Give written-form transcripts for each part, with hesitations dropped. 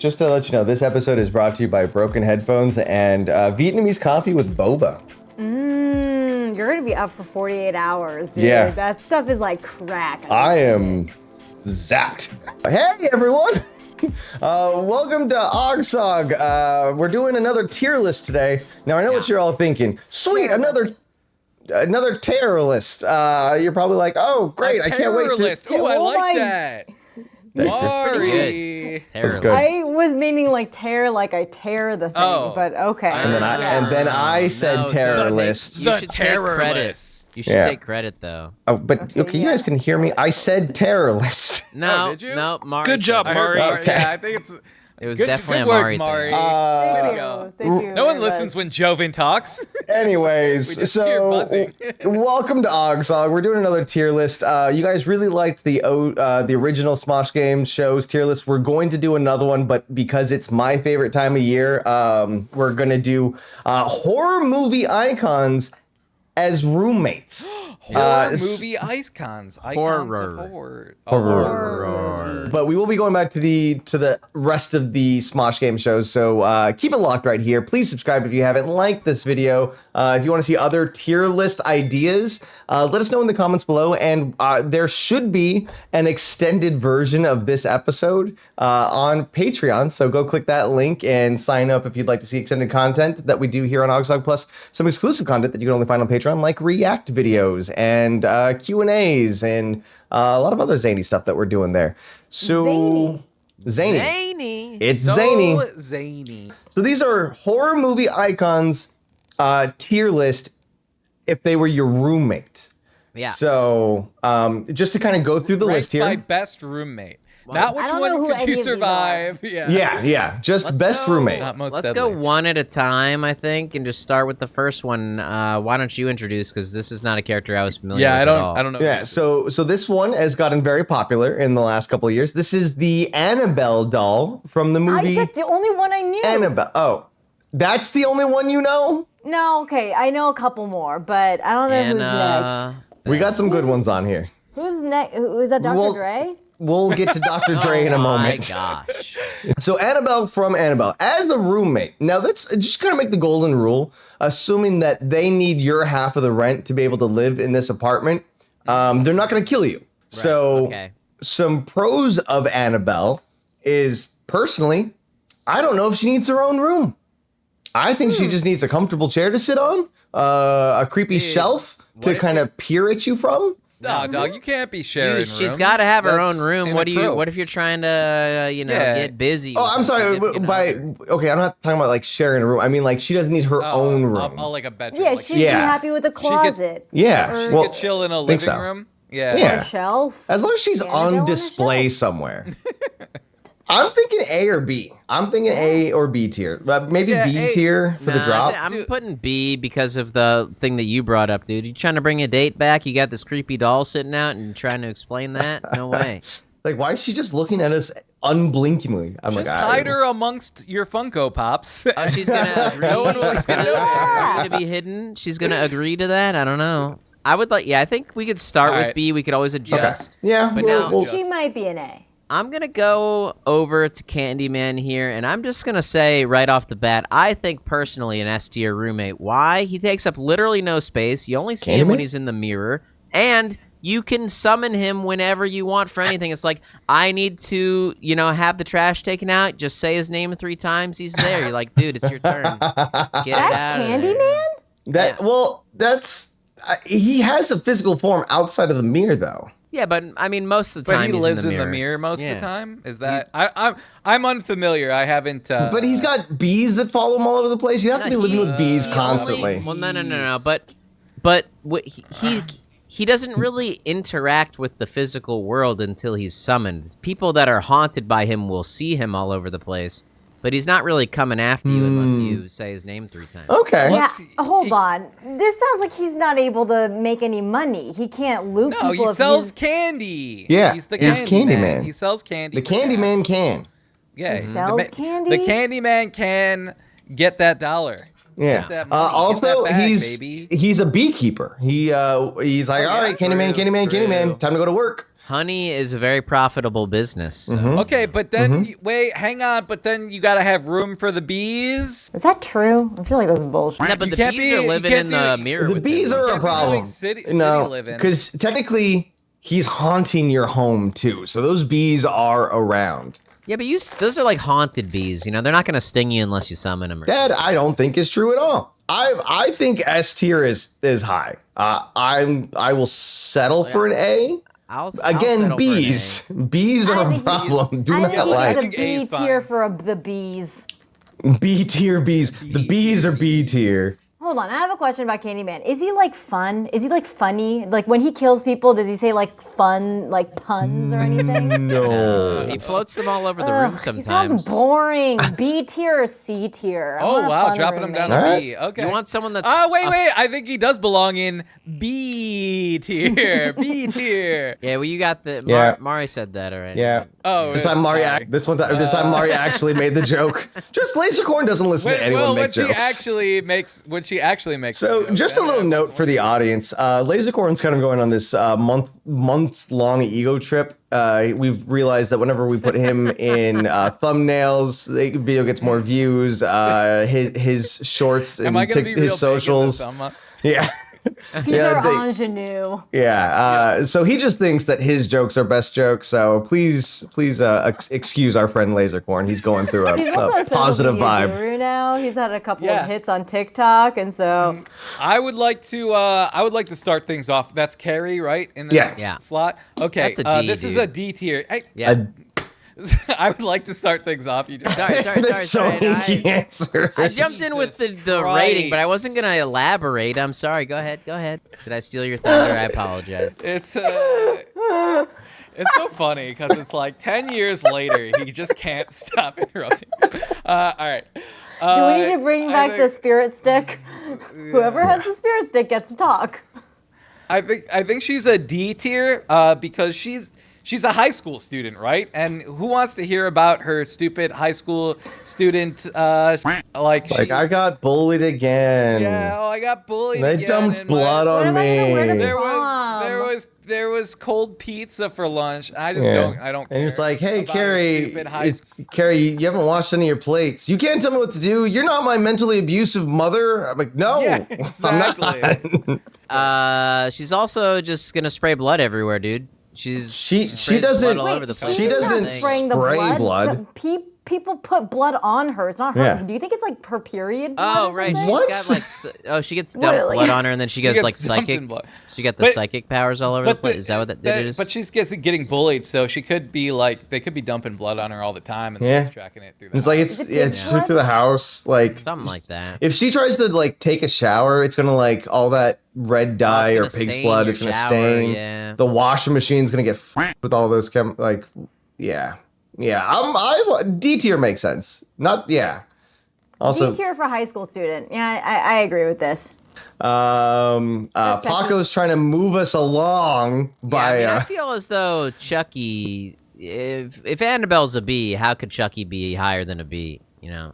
just to let you know, this episode is brought to you by Broken Headphones and Vietnamese coffee with boba. You're gonna be up for 48 hours, dude. Yeah. That stuff is like crack. I am zapped. Hey, everyone. Welcome to OGSoG. We're doing another tier list today. Now, I know what you're all thinking. Sweet, another tier list. You're probably like, oh, great, I can't wait to... Ooh, I like that. That's pretty good. That's good. I was meaning like tear, like I tear the thing, but okay. And then I said terror list. You should take credit. You should take credit, though. Oh, but okay, you guys can hear me. I said terror list. No, did you? no, Mari. Good job, Mari. Okay. Yeah, I think it's... It was good, definitely good a work, Mari thing. Thank you. Thank you No one very listens much. when Joven talks. Anyways, We just hear buzzing. welcome to OGSoG. We're doing another tier list. You guys really liked the original Smosh Games shows tier list. We're going to do another one, but because it's my favorite time of year, we're going to do horror movie icons as roommates. Horror movie icons. Horror. Horror. But we will be going back to the rest of the Smosh Game shows, so keep it locked right here. Please subscribe if you haven't. Like this video. If you want to see other tier list ideas, let us know in the comments below. And there should be an extended version of this episode on Patreon, so go click that link and sign up if you'd like to see extended content that we do here on OGSoG, plus some exclusive content that you can only find on Patreon, like react videos and Q&As and a lot of other zany stuff that we're doing there. So zany. It's So zany. zany. So these are horror movie icons tier list if they were your roommate. Yeah. So just to kind of go through the list here. My best roommate. Not which I don't know one who could any you of these are. survive. Yeah, just best roommate. Not most Let's deadly. go one at a time, I think, and just start with the first one. Why don't you introduce? Because this is not a character I was familiar with Yeah, at all. I don't know. Yeah, so this one has gotten very popular in the last couple of years. This is the Annabelle doll from the movie That's the only one I knew. Annabelle. Oh, that's the only one you know? No, okay, I know a couple more, but I don't know who's next. We got some good ones on here. Who's next? Is that Dr. Well, Dre? We'll get to Dr. Dre in a moment. Oh my gosh. So Annabelle from Annabelle as a roommate. Now that's just kind of make the golden rule, assuming that they need your half of the rent to be able to live in this apartment. They're not going to kill you. So some pros of Annabelle is personally, I don't know if she needs her own room. I think she just needs a comfortable chair to sit on, a creepy shelf to kind of peer at you from. No, dog, you can't be sharing rooms. She's got to have her own That's room. What if you're trying to, get busy? Oh, I'm sorry. Okay, I'm not talking about like sharing a room. I mean, like she doesn't need her own room. Like a bedroom. Yeah, like she'd be happy with a closet. Yeah, she could chill in a living room. Yeah. Yeah. A shelf. As long as she's on display somewhere. I'm thinking A or B. I'm thinking A or B tier. Maybe B tier for the drop. I'm putting B because of the thing that you brought up, dude. You trying to bring a date back? You got this creepy doll sitting out and trying to explain that? No way. Like, why is she just looking at us unblinkingly? I'm Just like, hide her amongst your Funko Pops. Oh, she's gonna agree. No one will She's gonna agree to be hidden. She's gonna agree to that. I don't know. I would like. Yeah, I think we could start with B. We could always adjust. Okay. Yeah, but now She might be an A. I'm going to go over to Candyman here, and I'm just going to say right off the bat, I think personally an S tier roommate. Why? He takes up literally no space. You only see him when he's in the mirror, and you can summon him whenever you want for anything. It's like, I need to, have the trash taken out. Just say his name 3 times. He's there. You're like, dude, it's your turn. Get it out Candyman? That's he has a physical form outside of the mirror, though. Yeah, but I mean, most of the time But he lives in the mirror most of the time. Is that I'm unfamiliar. I haven't. But he's got bees that follow him all over the place. You have to be living with bees constantly. Well, no. But he doesn't really interact with the physical world until he's summoned. People that are haunted by him will see him all over the place. But he's not really coming after you unless you say his name 3 times. Okay. Yeah, hold on. This sounds like he's not able to make any money. He can't loot people. No, he sells candy. Yeah, he's the candy man. man. He sells candy. The candy man can. Yeah, He sells candy? The candy man can get that dollar. Yeah. Get that money. Get Also, that bag, he's baby. a beekeeper. He's like, all right, Candyman, true. Candyman, Candyman, time to go to work. Honey is a very profitable business. So. Okay, but then wait, hang on. But then you gotta have room for the bees. Is that true? I feel like that's bullshit. Yeah, but You the can't bees be- are you living can't in the do- mirror. The with bees them. are a Can't be problem. like city No, living. because technically he's haunting your home too. So those bees are around. Yeah, but those are like haunted bees. You know, they're not going to sting you unless you summon them. That I don't think is true at all. I think S tier is high. I will settle for an A. I'll Again, settle for an bees. Bees I are a think problem. Do I not think like it's a B A's fine. tier for the bees. B tier bees. The bees are B tier. Hold on, I have a question about Candyman. Is he like fun? Is he like funny? Like when he kills people, does he say like fun, like puns or anything? No. He floats them all over the room He sometimes. sounds boring. B tier or C tier? I Oh want a wow, fun dropping him down roommate. to B. Okay. You want someone that's... Oh wait. I think he does belong in B tier. B tier. Yeah, well, you got the... Yeah. Mari said that already. Yeah. Oh, This time Mari this time Mari actually made the joke. Just Lasercorn doesn't listen to anyone make jokes. When she actually makes. So, just a little note for the audience. Lasercorn's kind of going on this months-long ego trip. We've realized that whenever we put him in thumbnails, the video gets more views. His shorts and Am I gonna be real his socials. big in the thumb? Yeah. He's our ingenue. Yeah, so he just thinks that his jokes are best jokes. So please excuse our friend Lasercorn. He's going through a, He's also a a social positive media vibe. guru now. He's had a couple Yeah. of hits on TikTok, and so I would like to start things off. That's Carrie, right? In the Yeah. next Yeah. slot. Okay. That's a D, this is dude. a D tier. Hey, Yeah. I would like to start things off. You just Sorry. That's so hinky answer. I jumped in with the Jesus rating, but I wasn't Christ. going to elaborate. I'm sorry. Go ahead. Did I steal your thunder? I apologize. It's so funny because it's like 10 years later, he just can't stop interrupting. All right. do we need to bring I back the think- spirit stick? Whoever has the spirit stick gets to talk. I think she's a D tier because she's a high school student, right? And who wants to hear about her stupid high school student Like I got bullied again. Yeah, I got bullied. They again dumped and blood What on am I gonna wear to me. there was cold pizza for lunch. I just don't care. And it's like, hey, about your Carrie, stupid high Carrie, you haven't washed any of your plates. You can't tell me what to do. You're not my mentally abusive mother. I'm like, no, Yeah, I'm not. She's also just going to spray blood everywhere, dude. She She sprays doesn't- blood all over the place. she doesn't Thing. spraying the spray blood. blood. So people put blood on her. It's not her. Yeah. Do you think it's like her period? blood Oh or right, something? What? she's got like she gets What, dumped like- blood on her, and then she goes gets like dumped in psychic. blood. She got the But- psychic powers all over the place. Is that what it is? But she's getting bullied, so she could be like they could be dumping blood on her all the time, and Yeah. they're just tracking it through. The It's like house. it's blood? through the house. Like Something like that. if she tries to like take a shower, it's gonna like all that red dye or gonna pig's stain blood your is gonna shower, stain. yeah. The washing machine's gonna get with all those yeah. D tier makes sense. Not yeah. Also, D tier for high school student. Yeah, I agree with this. That's Paco's trying to move us along by. Yeah, I mean, I feel as though Chucky, if Annabelle's a B, how could Chucky be higher than a B? You know.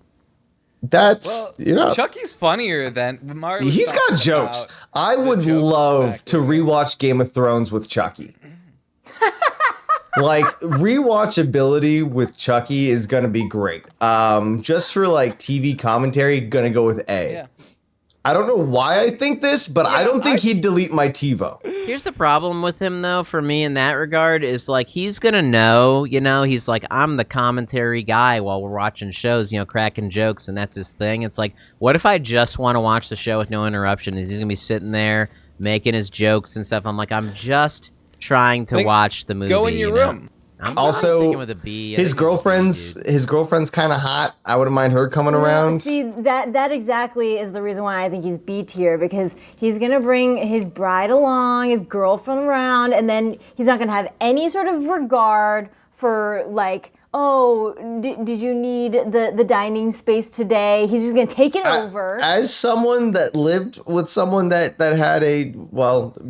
That's Chucky's funnier than Mario. was he's talking got jokes. about I the would jokes love back to there. rewatch Game of Thrones with Chucky. Like rewatchability with Chucky is gonna be great. Just for like TV commentary, gonna go with A. Yeah. I don't know why I think this, but I Yeah, don't think he'd delete my TiVo. Here's the problem with him, though, for me in that regard, is like he's gonna know, he's like, I'm the commentary guy while we're watching shows, cracking jokes, and that's his thing. It's like, what if I just want to watch the show with no interruption? He's gonna be sitting there making his jokes and stuff. I'm like, I'm just trying to watch the movie. Go in your room. I'm Also, sticking with a B. I His think it's a B, dude. girlfriend's kind of hot. I wouldn't mind her coming around. See, that exactly is the reason why I think he's B tier, because he's gonna bring his bride along, his girlfriend around, and then he's not gonna have any sort of regard for like, oh, did you need the dining space today? He's just gonna take it over. As someone that lived with someone that had a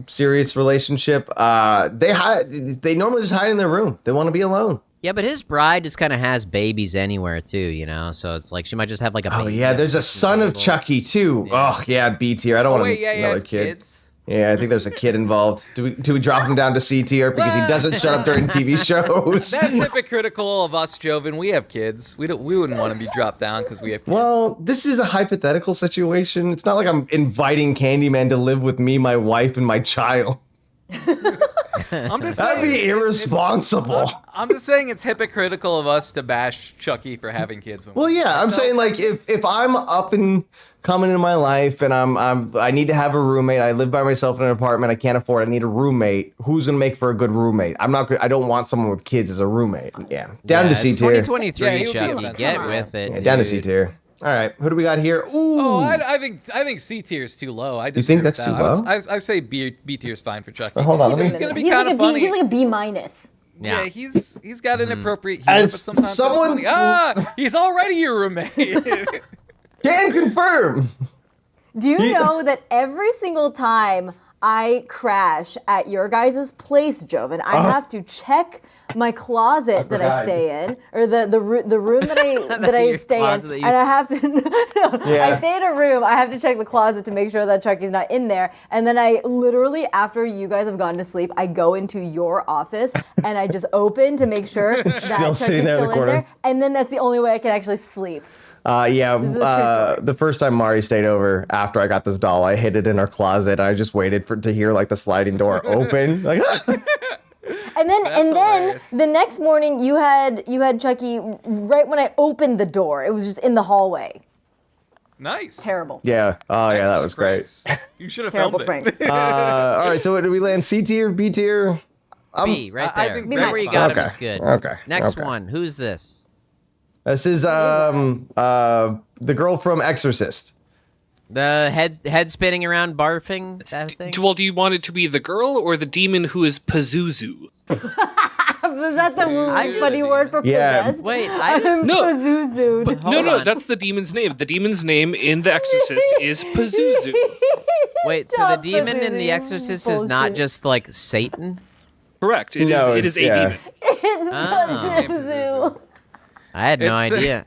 serious relationship, they normally just hide in their room. They want to be alone. Yeah, but his bride just kind of has babies anywhere too, so it's like she might just have like a. Oh baby yeah, on there's the a son of table. Chucky too. Yeah. Oh yeah, B tier. I don't Oh want wait, yeah, another his kid. kids. Yeah, I think there's a kid involved. Do we drop him down to C tier because he doesn't shut up during TV shows? That's hypocritical of us, Joven. We have kids. We wouldn't want to be dropped down because we have kids. Well, this is a hypothetical situation. It's not like I'm inviting Candyman to live with me, my wife, and my child. I'm just That'd saying, be irresponsible. I'm just saying it's hypocritical of us to bash Chucky for having kids. When Well, we yeah, I'm ourselves saying like have kids. if I'm up and coming in my life and I need to have a roommate. I live by myself in an apartment. I can't afford. I need a roommate. Who's gonna make for a good roommate? I don't want someone with kids as a roommate. Yeah, down to it's C tier. 2023, Yeah, he would be Chucky. offensive. Get Come on. with it. Yeah, down to dude. C tier. All right, who do we got here? Ooh, Oh, I think C tier is too low. I You think disagree that's with too that. low? I say B tier is fine for Chucky. Well, hold on, let me- He's gonna be He's kind like of a B, funny. he's like a B minus. Yeah, Yeah. he's got an appropriate humor, As but sometimes someone- it's funny. He's already your roommate. can confirm. Do you know that every single time I crash at your guys' place, Joven, I have to check my closet that I forgot. stay in, or the room that I Your stay in, closet that and you- I have to. Yeah. I stay in a room. I have to check the closet to make sure that Chucky's not in there, and then I literally, after you guys have gone to sleep, I go into your office and I just open to make sure that Still Chucky's sitting there in still the in corner. there, and then that's the only way I can actually sleep. Yeah, This is a true story. the first time Mari stayed over after I got this doll, I hid it in her closet. I just waited to hear like the sliding door open. Like, And then hilarious. the next morning you had Chucky right when I opened the door. It was just in the hallway. Nice. Terrible. yeah. Oh, yeah, that was great. Pranks. You should have Terrible filmed it. prank. All right, so do we land C tier, B tier? B, right I there. think Wherever B's you fine. got him Okay, is good. okay, Next okay. one. Who's this? This is the girl from Exorcist. The head spinning around, barfing, that thing? Well, do you want it to be the girl or the demon who is Pazuzu? Was that the I funny just- word for Yeah. possessed? Wait, I just... No. Pazuzu. No, no, on. that's the demon's name. The demon's name in The Exorcist is Pazuzu. Wait, so the Stop demon in The Pazuzu. Exorcist is not Bullshit. just like Satan? Correct. It No, is a yeah. demon. It's Ah. Pazuzu. I had no It's, idea.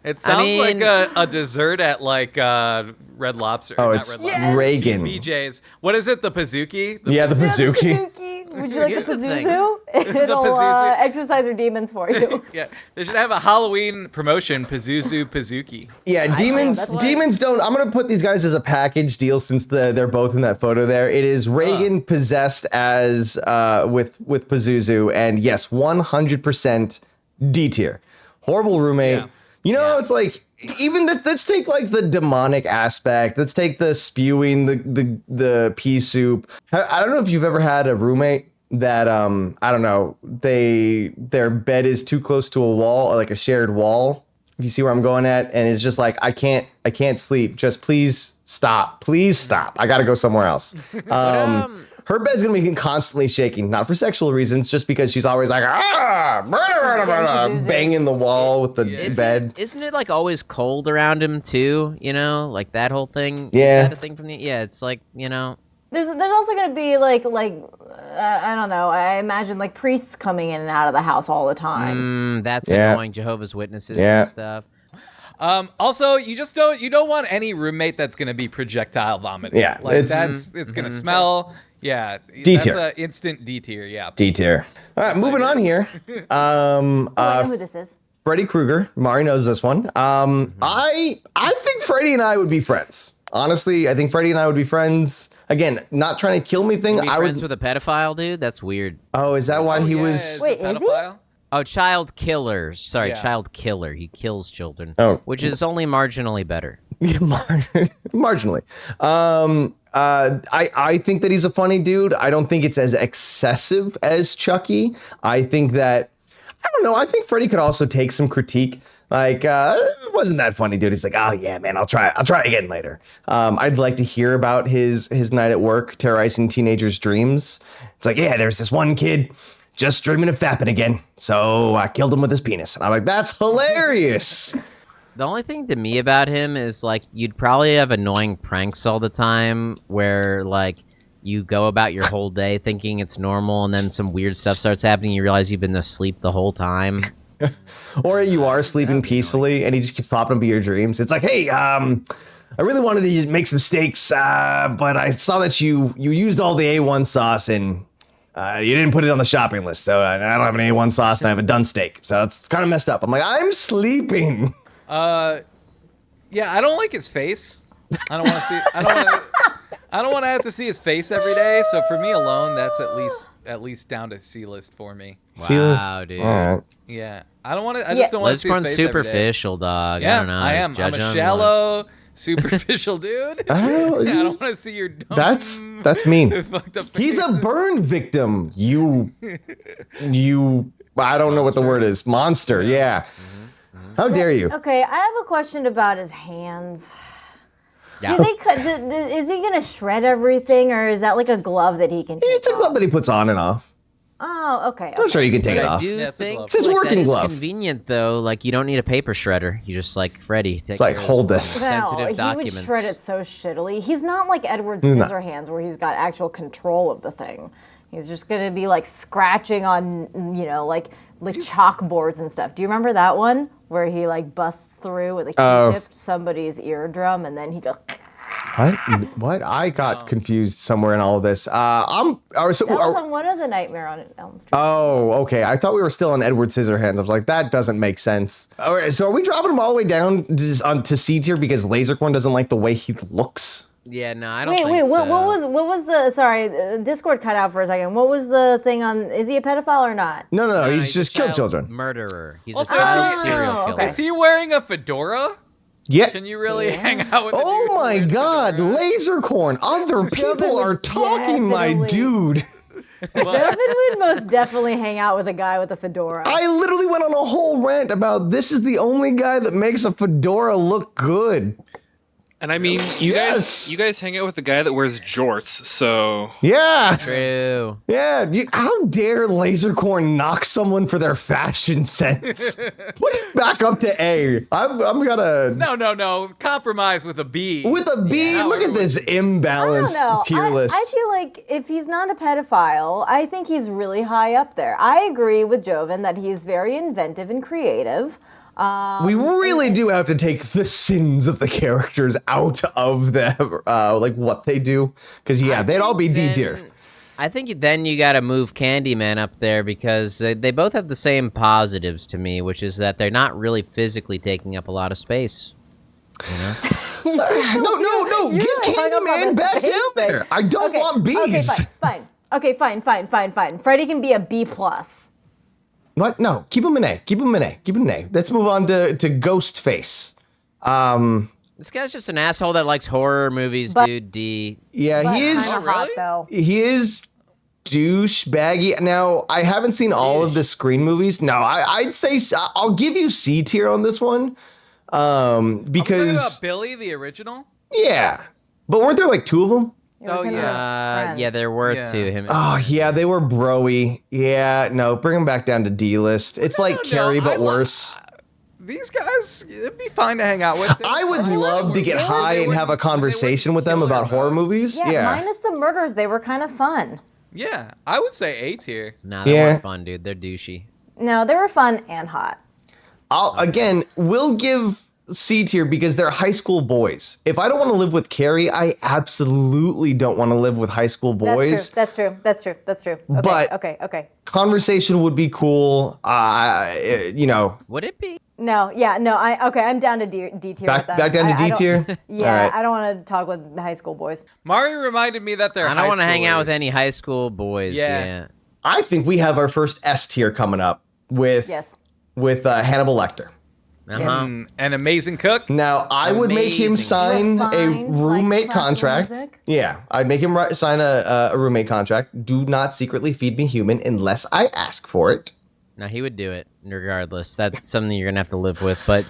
It sounds mean- like a dessert at like Red Lobster. Oh, not it's Red Yeah. Reagan. BJ's. What is it? The Pizookie? Yeah, the Bazooki. Pazuki. Would you like Here's the the thing. Pazuzu? It'll Pazuzu. exercise your demons for you. Yeah, they should have a Halloween promotion. Pazuzu Pizookie. Yeah, demons. that's why- Demons don't. I'm gonna put these guys as a package deal since they're both in that photo. There, it is Reagan possessed as with Pazuzu, and yes, 100% D tier. Horrible roommate. Yeah. You know, it's like even let's take like the demonic aspect. Let's take the spewing, the pea soup. I don't know if you've ever had a roommate that I don't know, their bed is too close to a wall, or like a shared wall. If you see where I'm going at, and it's just like I can't sleep. Just please stop. Please stop. I gotta go somewhere else. Her bed's gonna be constantly shaking, not for sexual reasons, just because she's always like Pazuzu. banging the wall with the bed. Isn't it like always cold around him too? You know, like that whole thing. Yeah. Is that a thing from the? Yeah, it's like, you know. There's also going to be like I don't know. I imagine like priests coming in and out of the house all the time. That's Yeah. annoying. Jehovah's Witnesses Yeah. and stuff. Also, you don't want any roommate that's gonna be projectile vomiting. Yeah, like it's- it's gonna smell. Yeah, D that's tier. a instant D tier. Yeah. D tier. All right, moving on here. I know who this is. Freddy Krueger. Mari knows this one. I think Freddy and I would be friends. Honestly, I think Freddy and I would be friends. Again, not trying to kill me thing. Be I friends would. with a pedophile, dude? That's weird. Oh, is that why he Yeah, was? it's a Wait, is he? pedophile. Oh, child killer. Sorry, Yeah. child killer. He kills children. Oh. Which is only marginally better. Marginally. I think that he's a funny dude. I don't think it's as excessive as Chucky. I think that I don't know. I think Freddy could also take some critique. Like, it wasn't that funny, dude. He's like, oh yeah, man, I'll try again later. I'd like to hear about his night at work terrorizing teenagers' dreams. It's like, yeah, there's this one kid just dreaming of fapping again, so I killed him with his penis. And I'm like, that's hilarious. The only thing to me about him is like you'd probably have annoying pranks all the time where like you go about your whole day thinking it's normal and then some weird stuff starts happening, you realize you've been asleep the whole time. Or you are sleeping peacefully and he just keeps popping up in your dreams. It's like, hey, I really wanted to make some steaks, but I saw that you used all the A1 sauce and you didn't put it on the shopping list. So I don't have an A1 sauce and I have a done steak. So it's kind of messed up. I'm like, I'm sleeping. Yeah, I don't like his face. I don't want to see. I don't want to have to see his face every day. So for me alone, that's at least down to C list for me. Wow, dude. All right. Yeah, I don't want to. I just don't want to see his Liz face superficial, dog. Yeah, I don't know. I Just am. I'm judge a on shallow, superficial dude. I don't know. Yeah, I don't want to see your dumb. That's mean. Fucked up He's a burn victim. You. I don't know what the word is. Monster. Yeah. How dare you? Okay, I have a question about his hands. Yeah. Do they cut? Is he gonna shred everything, or is that like a glove that he can? It's a take glove off? that he puts on and off. Oh, okay. I'm sure you can take But it I off. do Yeah, it's a think glove. It's his like, working that is glove. convenient though. Like you don't need a paper shredder. You just like Freddy. Take It's like, care of hold some this. sensitive He documents. would shred it so shittily. He's not like Edward He's not. Scissorhands, where he's got actual control of the thing. He's just gonna be like scratching on, like chalkboards and stuff. Do you remember that one where he like busts through with a Q-tip somebody's eardrum and then he goes? What? I got confused somewhere in all of this. That was on one of the Nightmare on Elm Street. Oh, okay. I thought we were still on Edward Scissorhands. I was like, that doesn't make sense. All right, so are we dropping him all the way down to C tier because Lasercorn doesn't like the way he looks? Yeah, no, I don't Wait, think so. what was the? Sorry, Discord cut out for a second. What was the thing on? Is he a pedophile or not? No, No, he's just a killed child children. Murderer. He's Also, a child is he- serial Oh, killer. okay. Is he wearing a fedora? Yeah. Can you really hang out with? a dude Oh who my wears God, fedora? Lasercorn! Other people are talking, my definitely- dude. Joven would most definitely hang out with a guy with a fedora. I literally went on a whole rant about this is the only guy that makes a fedora look good. And I mean, you Yes. guys hang out with the guy that wears jorts, so Yeah. True. Yeah, how dare Lasercorn knock someone for their fashion sense? Put it back up to A. I'm gonna No. Compromise with a B. with a B. Yeah, Look at this I don't imbalanced know. tier list. I feel like if he's not a pedophile, I think he's really high up there. I agree with Joven that he's very inventive and creative. We really do have to take the sins of the characters out of them, like what they do, because they'd all be D tier. I think then you got to move Candyman up there because they both have the same positives to me, which is that they're not really physically taking up a lot of space. You know? No, You get really hung up on Candyman the back space down thing. there. I don't want Okay, B's. fine. Okay, fine. Freddy can be a B plus. What? No, keep him an A. Let's move on to Ghostface. This guy's just an asshole that likes horror movies, dude. D. Yeah, But he is. kinda hot though. He is douchebaggy. Now, I haven't seen all of the Screen movies. No, I'd say I'll give you C tier on this one. Talking Because about Billy, the original. yeah, but weren't there like two of them? It was Oh, him and his friend. Yeah, there were Yeah. two. Him. Oh yeah, they were broy. Yeah, no, bring him back down to D list. It's like No, Carrie, but I love- worse. These guys, it'd be fine to hang out with. They're I would fine. love to get They high and wouldn't- have a conversation with them kill her about horror movies. Yeah, minus the murders, they were kind of fun. Yeah, I would say A tier. Nah, they Yeah. weren't fun, dude. They're douchey. No, they were fun and hot. We'll give C tier because they're high school boys. If I don't want to live with Carrie, I absolutely don't want to live with high school boys. That's true. Okay, But- okay. Conversation would be cool. Would it be? No, I'm down to D tier Back with that. back down to I D don't- tier. Yeah, All right. I don't want to talk with high school boys. Mari reminded me that they're. I don't want to hang out with any high school boys. Yeah. Yeah. I think we have our first S tier coming up with Yes. Hannibal Lecter. Uh-huh. An amazing cook. Now, I would make him Amazing. sign a Refined, roommate likes classical contract. music. Yeah, I'd make him sign a roommate contract. Do not secretly feed me human unless I ask for it. No, he would do it regardless. That's something you're gonna have to live with. But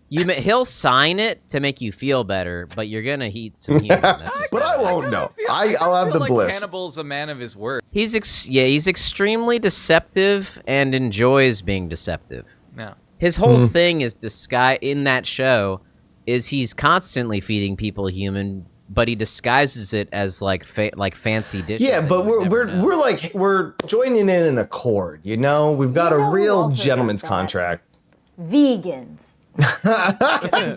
he'll sign it to make you feel better. But you're gonna eat some human. That's just But I won't know. I'll have the like bliss. Hannibal's a man of his word. He's extremely deceptive and enjoys being deceptive. No. His whole thing is disguise in that show is he's constantly feeding people human, but he disguises it as like fancy dishes. Yeah, that but you would never know. we're joining in an accord. You know, we've got You a know who real also does gentleman's that? contract. Vegans. They're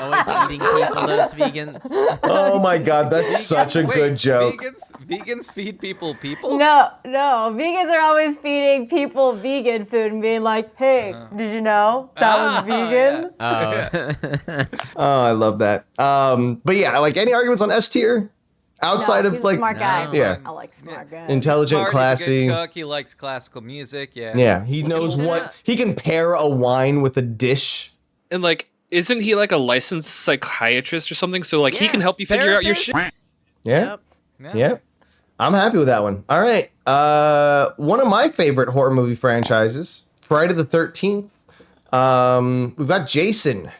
always eating people, those vegans. Oh my god, that's such a good joke. Vegans feed people people? No, vegans are always feeding people vegan food and being like, hey, did you know that was vegan? Yeah. Oh, I love that. But yeah, like any arguments on S tier? Outside No, of he's like a smart guy. Yeah. I like smart guys. Intelligent, Smart, classy. He's a good cook. He likes classical music. Yeah. Yeah, he knows what he can pair a wine with a dish. And like, isn't he like a licensed psychiatrist or something? So like, he can help you figure out your shit. Yeah. Yeah. Yep. I'm happy with that one. All right. One of my favorite horror movie franchises, Friday the 13th. We've got Jason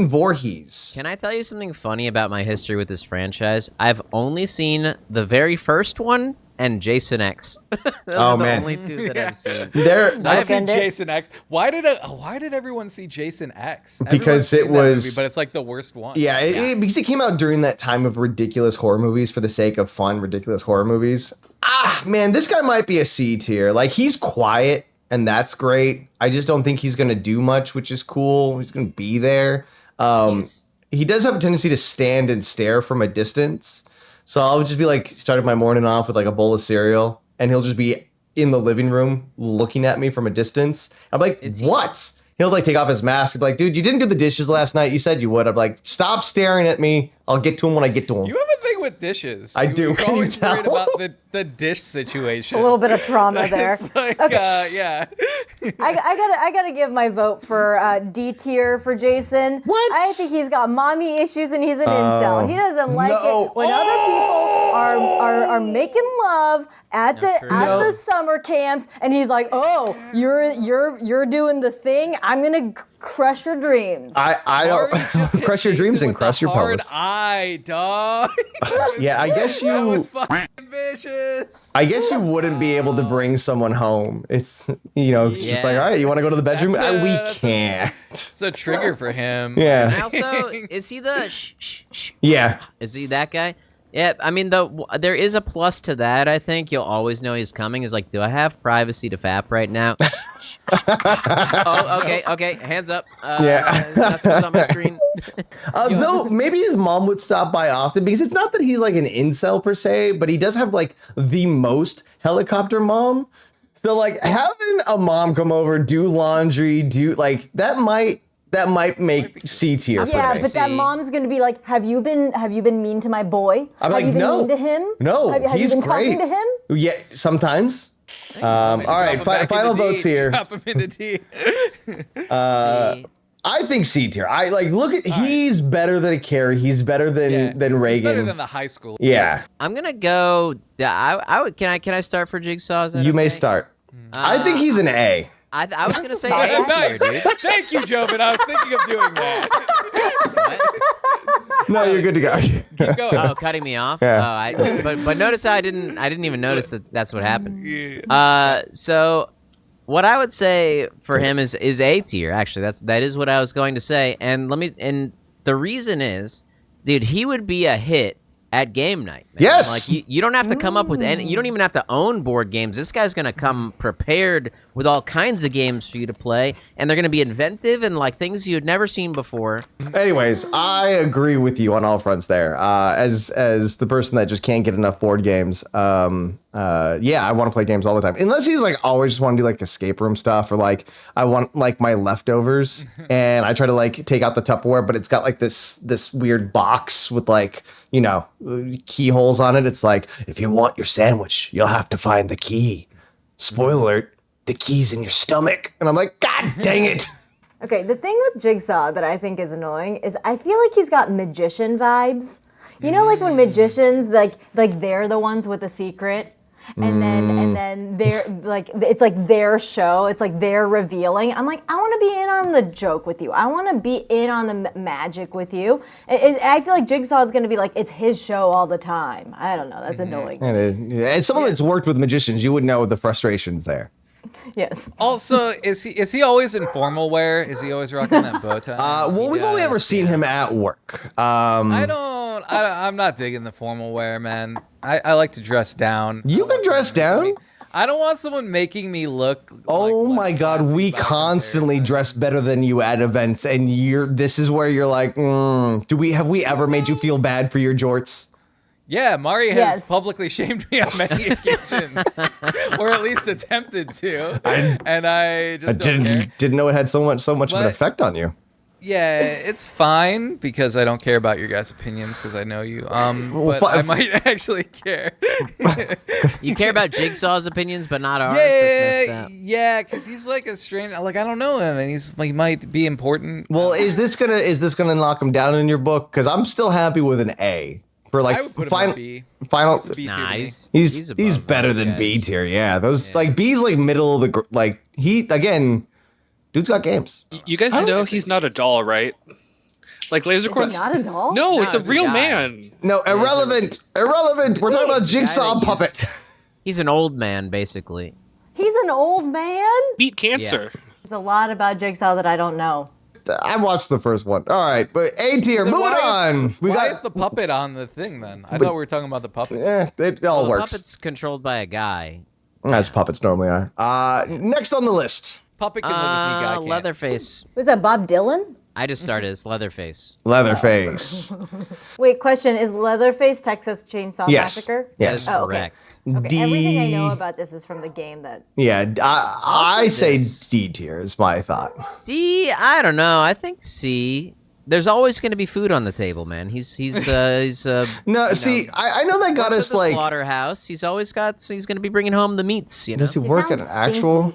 Voorhees. Can I tell you something funny about my history with this franchise? I've only seen the very first one and Jason X. Those are the only two that I've seen. I've seen Second it. Jason X. Why did everyone see Jason X? Because Everyone's it seen that was- movie, but it's like the worst one. Yeah, because it came out during that time of ridiculous horror movies for the sake of fun, ridiculous horror movies. Man, this guy might be a C tier. Like, he's quiet, and that's great. I just don't think he's going to do much, which is cool. He's going to be there. He does have a tendency to stand and stare from a distance. So I'll just be like, starting my morning off with like a bowl of cereal, and he'll just be in the living room looking at me from a distance. I'm like, what? He'll like take off his mask and be like, dude, you didn't do the dishes last night. You said you would. I'm like, stop staring at me. I'll get to him when I get to him. You have a thing with dishes. I do. You're Can you always worried tell? about the dish situation. A little bit of trauma there. It's like, yeah. I gotta give my vote for D tier for Jason. What? I think he's got mommy issues and he's an incel. He doesn't like no. it when other people are making love at the summer camps, and he's like, oh, you're doing the thing. I'm gonna crush your dreams. I Or you just don't hit crush your dreams Jason and with crush the your hard pelvis. eye, dog. Yeah, I guess That you. was fucking vicious. I guess you wouldn't be able to bring someone home. It's it's just like, all right, you want to go to the bedroom? We can't. It's a trigger for him. And Yeah, also, is he the shh? yeah. Is he that guy? Yeah, I mean, there is a plus to that, I think. You'll always know he's coming. Is like, do I have privacy to fap right now? Oh, okay, hands up. Yeah. That's what's on my screen. Though maybe his mom would stop by often, because it's not that he's like an incel per se, but he does have like the most helicopter mom. So like having a mom come over, do laundry, that might make C tier for yeah, me. but that mom's gonna be like, have you been mean to my boy? I'm have like, you been no. mean to him? No, have he's you been great. talking to him? Yeah, sometimes. All right, Drop him back final into D. votes here. Drop him into D. See? I think C tier. I like look at he's better than a Carrie. He's better than Reagan. He's better than the high school. Yeah, I'm gonna go. I would. Can I start for Jigsaw? Is that you may okay? start. I think he's an A. I was gonna say Sorry. A tier, Nice. dude. Thank you, Joven. I was thinking of doing that. No, you're good to go. Keep going. Oh, cutting me off. Yeah. But notice I didn't even notice that's what happened. So what I would say for him is A tier. Actually, that is what I was going to say. And the reason is, dude, he would be a hit at game night, man. Yes. Like you don't have to come up with any. You don't even have to own board games. This guy's gonna come prepared with all kinds of games for you to play, and they're gonna be inventive and like things you'd never seen before. Anyways, I agree with you on all fronts there. As the person that just can't get enough board games, I want to play games all the time. Unless he's like always just want to do like escape room stuff, or like I want like my leftovers, and I try to like take out the Tupperware, but it's got like this weird box with like keyholes on it. It's like, if you want your sandwich, you'll have to find the key. Spoiler alert, the key's in your stomach. And I'm like, God dang it. Okay, the thing with Jigsaw that I think is annoying is I feel like he's got magician vibes. You know, like when magicians like they're the ones with the secret, and then they're like it's like their show, it's like they're revealing. I'm like, I want to be in on the joke with you. I want to be in on the magic with you. I feel like Jigsaw is going to be like it's his show all the time. I don't know. That's annoying. It is. As someone that's worked with magicians, you would know the frustrations there. Yes. Also, is he always in formal wear? Is he always rocking that bow tie? Well, we've only ever seen him at work. I'm not digging the formal wear, man. I like to dress down. You can dress down. I don't want someone making me look. Oh like my less God, classy we by constantly comparison. dress better than you at events, and this is where you're like, have we ever made you feel bad for your jorts? Yeah, Mari has Yes. publicly shamed me on many occasions, or at least attempted to, and I just don't care. Didn't know it had so much of an But- effect on you. Yeah, it's fine because I don't care about your guys' opinions because I know you. But I might actually care. You care about Jigsaw's opinions, but not ours. That's messed up. Yeah, because he's like a strange. Like I don't know him, and he might be important. Well, is this gonna knock him down in your book? Because I'm still happy with an A for like I would put him final. in B. Final. It's a B tier Nah, to me. He's above better those than guys. B tier. Yeah, those like B's like middle of the like he again. Dude's got games. You guys know he's not a doll, right? Like Lasercorn's Not a doll? No, it's a it's a real guy. man. No, irrelevant. Irrelevant. We're talking about Jigsaw guy that puppet. He's an old man, basically. He's an old man? Beat cancer. There's a lot about Jigsaw that I don't know. I watched the first one. All right, but A tier. Then Moving why on. Why is the puppet on the thing then? I thought we were talking about the puppet. It all The works. puppet's controlled by a guy. As puppets normally are. Next on the list, Puppet can live with me, guy can't. Leatherface. Was that Bob Dylan? I just started as Leatherface. Leatherface. Wait, question. Is Leatherface Texas Chainsaw Yes. Massacre? Yes. That is Oh, okay. correct. Okay, everything I know about this is from the game that... Yeah, I say this. D tier is my thought. D, I don't know. I think C. There's always going to be food on the table, man. He's No, see, I know that got us the like. slaughterhouse. He's always got. He's going to be bringing home the meats. You know. Does he work at an sounds actual?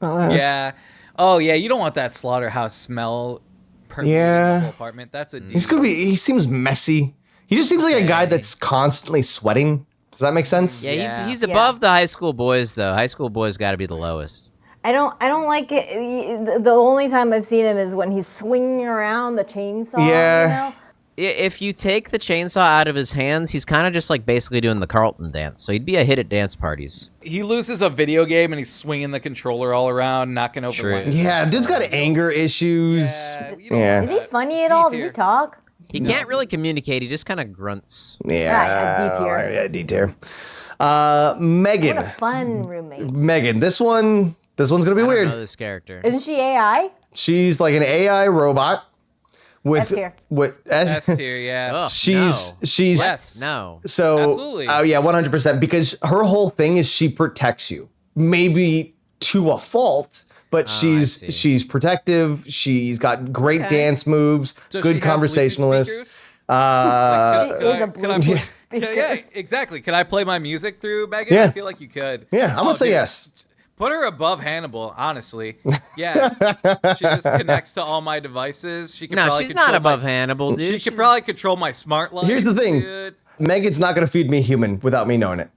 Yeah. Oh yeah, you don't want that slaughterhouse smell. Permeating Yeah. the whole apartment. That's a D. He's gonna be. He seems messy. He just seems like a guy that's constantly sweating. Does that make sense? Yeah, Yeah. he's above the high school boys though. High school boys got to be the lowest. I don't like it. The only time I've seen him is when he's swinging around the chainsaw. Yeah. You know? If you take the chainsaw out of his hands, he's kind of just like basically doing the Carlton dance. So he'd be a hit at dance parties. He loses a video game and he's swinging the controller all around, knocking over. True. lamps. Yeah, dude's got anger issues. You don't Yeah. want Is he that. funny at all? Does D he tier. talk? He can't really communicate. He just kind of grunts. Yeah. Right, a D tier. Yeah, D tier. Megan. What a fun roommate. Megan. This one's gonna be I weird. don't know this character. Isn't she AI? She's like an AI robot with S tier. with S tier, yeah. Ugh, she's Yes. no. so Absolutely. Oh yeah, 100%, because her whole thing is she protects you. Maybe to a fault, but see. she's protective. She's got great Okay. dance moves, Does good she have Bluetooth conversationalist. speakers? She is a Can I Bluetooth play- speaker. Yeah, exactly. Can I play my music through Megan? Yeah. I feel like you could. Yeah, I'm gonna say dude. yes. Put her above Hannibal, honestly. Yeah. She just connects to all my devices. She can No, probably she's not control above my, Hannibal, dude. She could probably control my smart lights. Here's the thing. Dude. Megan's not gonna feed me human without me knowing it.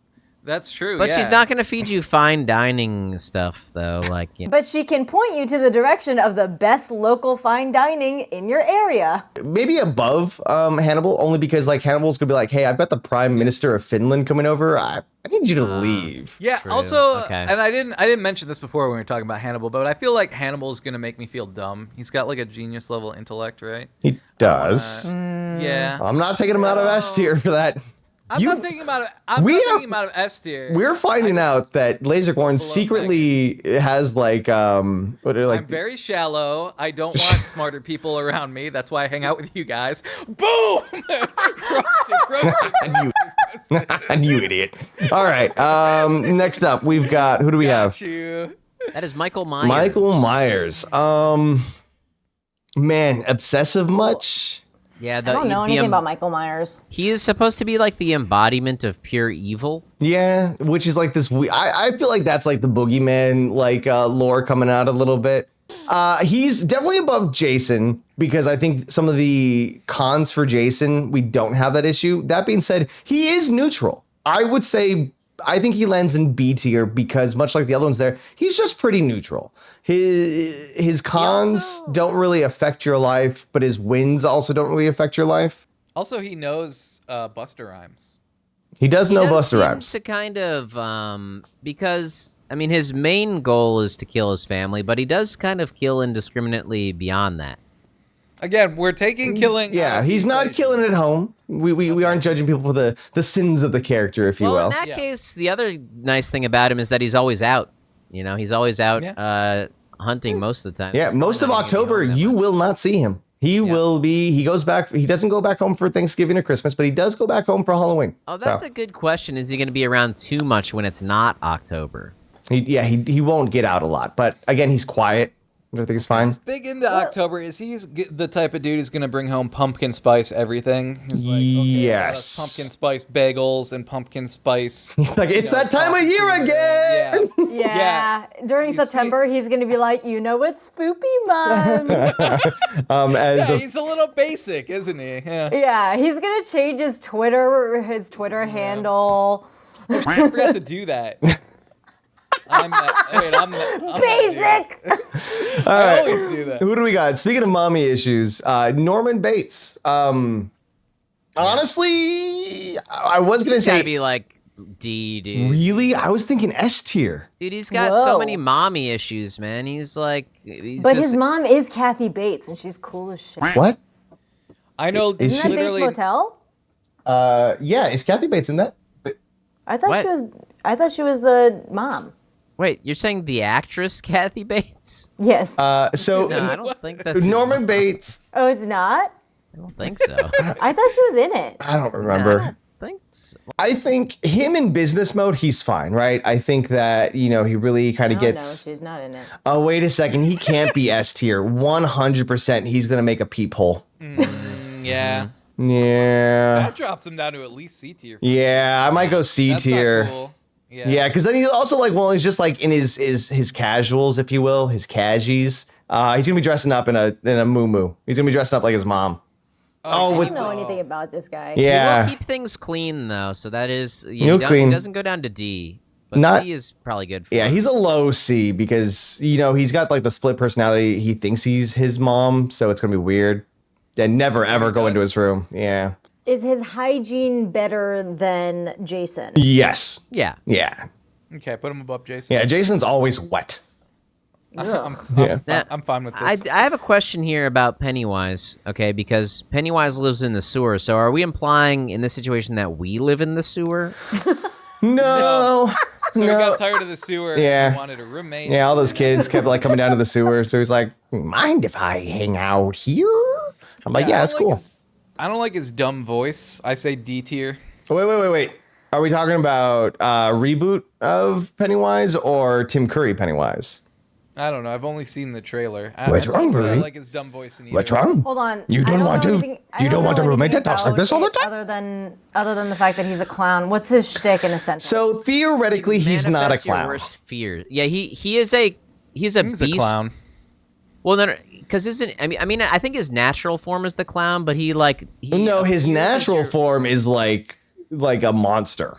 That's true. But yeah. she's not going to feed you fine dining stuff, though. Like, you know. But she can point you to the direction of the best local fine dining in your area. Maybe above Hannibal, only because like Hannibal's gonna be like, hey, I've got the Prime Minister of Finland coming over. I need you to leave. Yeah. True. Also, Okay. and I didn't mention this before when we were talking about Hannibal, but I feel like Hannibal is gonna make me feel dumb. He's got like a genius level intellect, right? He does. Yeah. I'm not taking him out of S tier for that. I'm not thinking about it. I'm We not are- thinking about it S tier. We're finding out that Lasercorn secretly has like what are like I'm very shallow. I don't want smarter people around me. That's why I hang out with you guys. Boom! Roasted. and you idiot. All right. Next up, we've got who do we have? Got you. That is Michael Myers. Michael Myers. Man, obsessive much? Yeah, I don't know anything about Michael Myers. He is supposed to be like the embodiment of pure evil. Yeah, which is like this. I feel like that's like the boogeyman like lore coming out a little bit. He's definitely above Jason because I think some of the cons for Jason, we don't have that issue. That being said, he is neutral. I would say I think he lands in B tier because much like the other ones there, he's just pretty neutral. His cons don't really affect your life, but his wins also don't really affect your life. Also, he knows Buster Rhymes. He does know He does Buster seem Rhymes. to kind of because I mean his main goal is to kill his family, but he does kind of kill indiscriminately beyond that. Again, we're taking killing. Yeah, he's not killing it at home. We aren't judging people for the sins of the character, if you Well, will. in that case, the other nice thing about him is that he's always out. You know, he's always out hunting most of the time. Yeah, most of October, you will not see him. He will be, he goes back, he doesn't go back home for Thanksgiving or Christmas, but he does go back home for Halloween. Oh, that's a good question. Is he going to be around too much when it's not October? He won't get out a lot. But again, he's quiet, which I think is fine. He's big into October. Is he the type of dude who's going to bring home pumpkin spice everything? He's like, yes. Pumpkin spice bagels and pumpkin spice. Like, it's that time of year again. Yeah. During September, he's going to be like, it's spoopy month. He's a little basic, isn't he? Yeah, he's going to change his Twitter handle. I forgot to do that. I'm basic. I always do that. Who do we got? Speaking of mommy issues, Norman Bates. Honestly, I was going to He's say... gotta be like D, dude. Really? I was thinking S tier. Dude, he's got so many mommy issues, man. He's like... But his mom is Kathy Bates, and she's cool as shit. What? I know. Isn't that Bates Motel? Yeah, is Kathy Bates in that? I thought she was the mom. Wait, you're saying the actress Kathy Bates? Yes. No, I don't think that's Norman Bates. Oh, it's not? I don't think so. I thought she was in it. I don't remember. I don't think so. I think him in business mode, he's fine, right? I think that, he really kind of gets... No, she's not in it. Oh, wait a second. He can't be S tier. 100% he's going to make a peephole. Yeah. Yeah. That drops him down to at least C tier. Yeah, I might go C That's tier. not cool. Yeah, because then he's also like, he's just like in his casuals, if you will, his cashies. He's gonna be dressing up in a muumuu. He's gonna be dressing up like his mom. I don't know anything about this guy. Yeah. He will keep things clean though, so that is he clean. doesn't go down to D. But C is probably good for him. He's a low C because he's got like the split personality. He thinks he's his mom, so it's gonna be weird. And never ever go into his room. Yeah. Is his hygiene better than Jason? Yes. Yeah. Yeah. Okay, put him above Jason. Yeah, Jason's always wet. I'm fine with this. I have a question here about Pennywise, okay? Because Pennywise lives in the sewer. So are we implying in this situation that we live in the sewer? No. So he got tired of the sewer and he wanted a roommate. Yeah, all those kids kept like coming down to the sewer. So he's like, mind if I hang out here? I'm like, yeah, that's cool. I don't like his dumb voice. I say D tier. Wait. Are we talking about reboot of Pennywise or Tim Curry Pennywise? I don't know. I've only seen the trailer. What's wrong, I Rudy? like his dumb voice in either. What's wrong? Hold on. You don't want a roommate that talks like this all the time? Other than the fact that he's a clown, what's his shtick in a sentence? So theoretically, he's not a Manifest your clown. worst fear. Yeah, he's a He's beast. a clown. Well, then, because I think his natural form is the clown, but his his natural form is like a monster.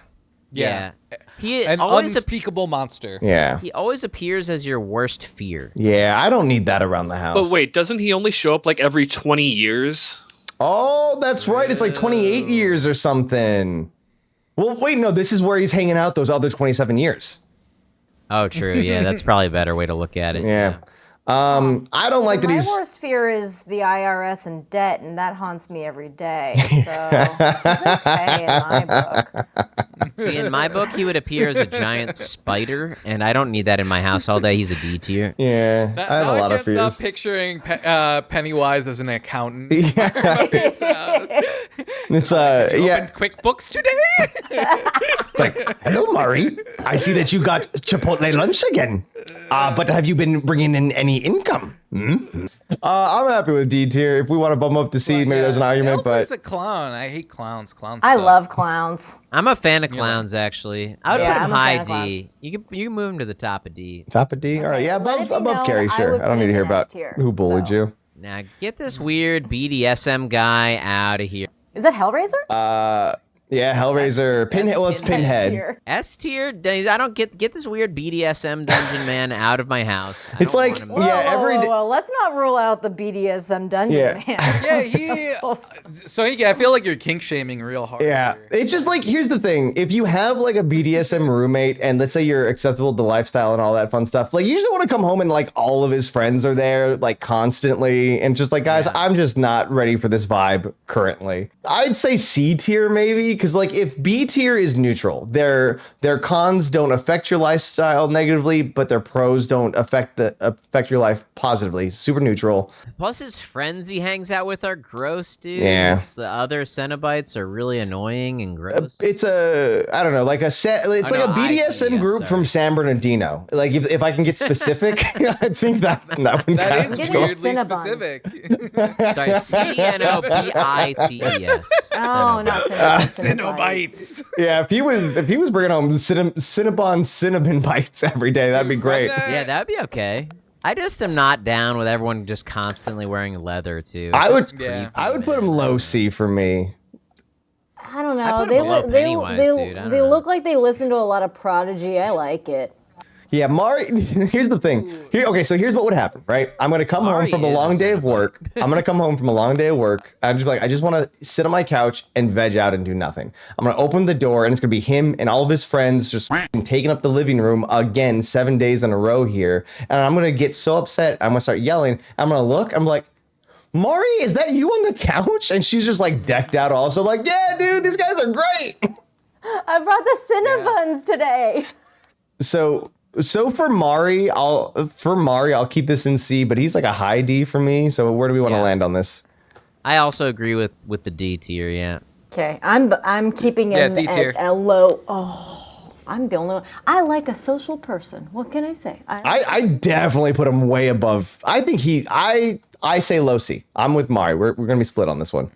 Yeah. He An always unspeakable monster. Yeah. He always appears as your worst fear. Yeah, I don't need that around the house. But wait, doesn't he only show up like every 20 years? Oh, that's right. It's like 28 years or something. Well, wait, no, this is where he's hanging out those other 27 years. Oh, true. Yeah, that's probably a better way to look at it. Yeah. I don't like that My he's... worst fear is the IRS and debt, and that haunts me every day. So he's okay in my book. See, in my book, he would appear as a giant spider, and I don't need that in my house all day. He's a D tier. Yeah, I have a lot of fears. I can't stop picturing Pennywise as an accountant. Yeah. It's Opened QuickBooks today. like, hello, Murray. I see that you got Chipotle lunch again. But have you been bringing in any income? Mm-hmm. I'm happy with D tier. If we want to bump up to C, maybe there's an argument. But he's a clown. I hate clowns. Clowns. I suck. love clowns. I'm a fan of clowns, actually. I would put him I'm a high fan of D. You can move him to the top of D. top of D. All right, yeah, let it be above known, Carrie. I Sure. would I don't put need to him hear in about S tier, who bullied so. you. Now get this weird BDSM guy out of here. Is that Hellraiser? Yeah, Hellraiser. Pinhead. Well, it's Pinhead. Tier. S tier. I don't get this weird BDSM dungeon man out of my house. I It's don't like, want him Whoa, yeah, whoa, every whoa, day. whoa. Let's not rule out the BDSM dungeon Yeah. man. Yeah, I feel like you're kink shaming real hard. Yeah, here. it's just like, here's the thing. If you have like a BDSM roommate and let's say you're acceptable to the lifestyle and all that fun stuff, like you just want to come home and like all of his friends are there like constantly and just like, guys, I'm just not ready for this vibe currently. I'd say C tier maybe, because like if B tier is neutral, their cons don't affect your lifestyle negatively, but their pros don't affect your life positively. Super neutral. Plus, his friends he hangs out with are gross, dude. Yeah. The other Cenobites are really annoying and gross. It's I don't know, like a set. It's like a BDSM group from San Bernardino. Like if I can get specific, I think that would That kind is of Getting weirdly Cinnabon. specific. Sorry, Cenobites. Oh, not Cenobites. yeah. If he was bringing home cinnamon bites every day, that'd be great. Yeah, that'd be okay. I just am not down with everyone just constantly wearing leather too. I would Yeah. I would put him low C for me. I don't know. I put They, him below they, Pennywise, they, dude. I don't they know. look like they listen to a lot of Prodigy. I like it. Yeah, Mari. Here's the thing. Okay, so here's what would happen, right? I'm gonna come home Mari from a is long a day of Cenobite. work. I'm gonna come home from a long day of work. I'm just like, I just want to sit on my couch and veg out and do nothing. I'm gonna open the door and it's gonna be him and all of his friends just taking up the living room again 7 days in a row here. And I'm gonna get so upset. I'm gonna start yelling. I'm gonna look. I'm like, Mari, is that you on the couch? And she's just like decked out also like, yeah, dude, these guys are great. I brought the Cinnabuns today. So for Mari, I'll keep this in C, but he's like a high D for me. So where do we want to Yeah. land on this? I also agree with the D tier. Yeah. Okay, I'm keeping him D tier. at a low. Oh, I'm the only one. I like a social person. What can I say? I definitely put him way above. I think I say low C. I'm with Mari. We're gonna be split on this one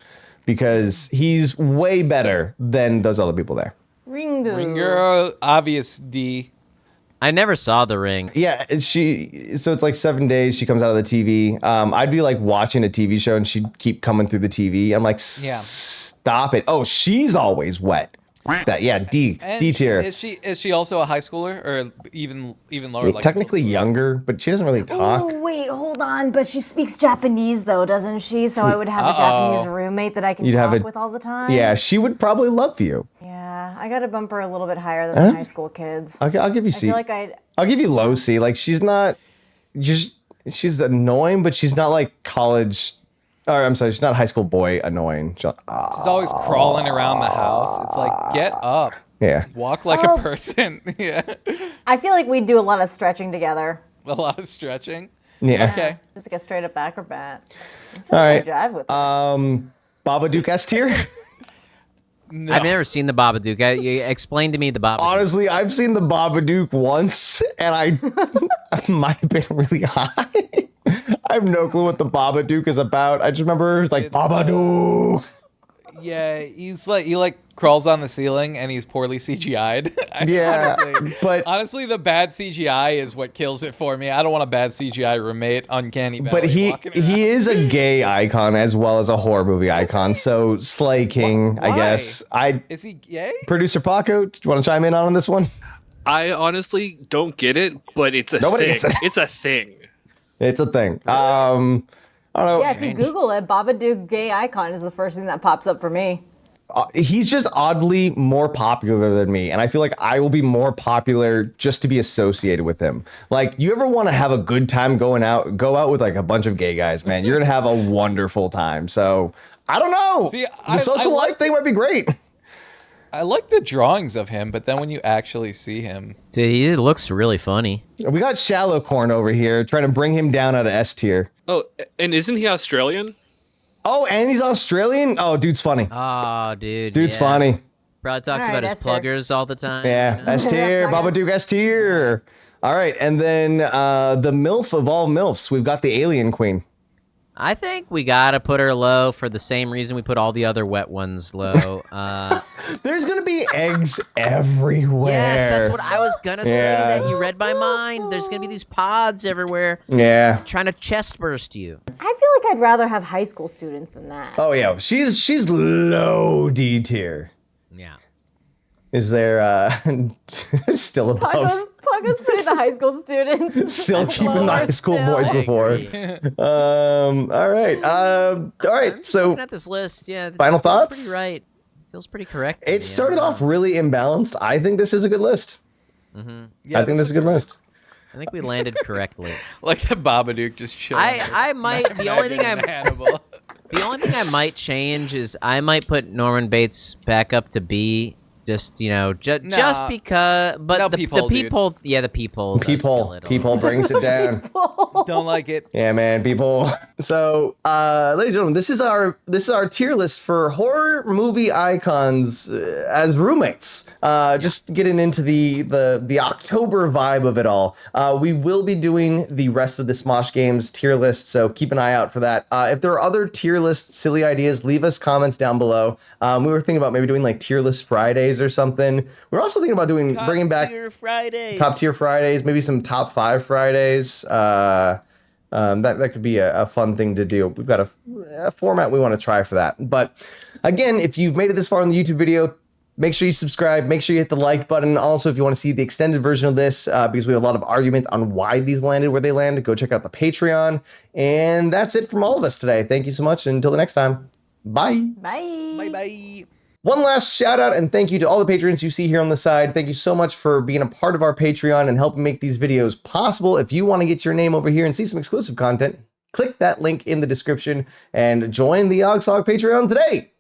because he's way better than those other people there. Ringo. Ringer, obvious D. I never saw The Ring. Yeah, so it's like 7 days. She comes out of the TV. I'd be like watching a TV show and she'd keep coming through the TV. I'm like, Yeah. stop it. Oh, she's always wet. D tier. Is she also a high schooler or even lower? Like Technically younger, but she doesn't really talk. Oh wait, hold on. But she speaks Japanese though, doesn't she? So I would have a Japanese roommate that I can You'd have talk a- with all the time. Yeah, she would probably love you. Yeah, I got to bump her a little bit higher than the high school kids. I'll give you I C. feel like I'll give you low C. Like she's not she's annoying, but she's not like college. Or I'm sorry, she's not high school boy annoying. She's always crawling around the house. It's like, get up, yeah. walk like Oh. a person. Yeah, I feel like we do a lot of stretching together. a lot of stretching. Yeah. Okay. Just like a straight up acrobat. All right. Drive with it. Babadook S tier. No. I've never seen the Babadook. Explain to me the Babadook. Honestly, I've seen the Babadook once, and I might have been really high. I have no clue what the Babadook is about. I just remember it's like It's, Babadook. Yeah, he like crawls on the ceiling and he's poorly CGI'd. Yeah, but honestly, the bad CGI is what kills it for me. I don't want a bad CGI roommate, uncanny valley. But walking around. he is a gay icon as well as a horror movie icon. So Slay King, I Why? guess. Is he gay? Producer Paco, do you want to chime in on this one? I honestly don't get it, but it's a Nobody thing. gets it. It's a thing. It's a thing. I don't know. Yeah, if you Google it, Babadook gay icon is the first thing that pops up for me. He's just oddly more popular than me, and I feel like I will be more popular just to be associated with him. Like, you ever want to have a good time go out with like a bunch of gay guys, man, you're gonna have a wonderful time. So I don't know. See, the social life thing might be great. I like the drawings of him, but then when you actually see him, Dude, he looks really funny. We got Shallow Corn over here trying to bring him down out of S tier. Oh, and isn't he Australian? Oh, and he's Australian? Oh, dude's funny. Oh, dude. Dude's yeah. funny. Probably talks All right, about his S tier. pluggers all the time. Yeah, you know? S tier, Babadook S tier. All right, and then the MILF of all MILFs, we've got the Alien Queen. I think we gotta put her low for the same reason we put all the other wet ones low. There's gonna be eggs everywhere. Yes, that's what I was gonna say. Yeah. That you read my mind. There's gonna be these pods everywhere Yeah. trying to chest burst you. I feel like I'd rather have high school students than that. Oh yeah, she's low D tier. Yeah. Is there still above? Paco's putting the high school students. Still keeping the high school still. boys before. All right. So Looking at this list, yeah. Final feels thoughts? Pretty right. Feels pretty correct. to it me. I started don't off know. really imbalanced. I think this is a good list. Yeah, I think this is a good list. I think we landed correctly. Like the Babadook just chilling. I might. The only thing Hannibal. The only thing I might change is I might put Norman Bates back up to B. Just just because. But No, the peephole, dude. peephole, yeah, the peephole. does kill it a People little. brings it down. Don't like it. Yeah, man, people. So, ladies and gentlemen, this is our tier list for horror movie icons as roommates. Just getting into the October vibe of it all. We will be doing the rest of the Smosh Games tier list, so keep an eye out for that. If there are other tier list silly ideas, leave us comments down below. We were thinking about maybe doing like tier list Fridays or something. We're also thinking about bringing back top tier Fridays, maybe some top 5 Fridays. That could be a fun thing to do. We've got a format we want to try for that. But again, if you've made it this far in the YouTube video, make sure you subscribe. Make sure you hit the like button. Also, if you want to see the extended version of this, because we have a lot of argument on why these landed where they landed, go check out the Patreon. And that's it from all of us today. Thank you so much. Until the next time, bye. Bye. Bye. One last shout out and thank you to all the patrons you see here on the side. Thank you so much for being a part of our Patreon and helping make these videos possible. If you want to get your name over here and see some exclusive content, click that link in the description and join the OGSoG Patreon today.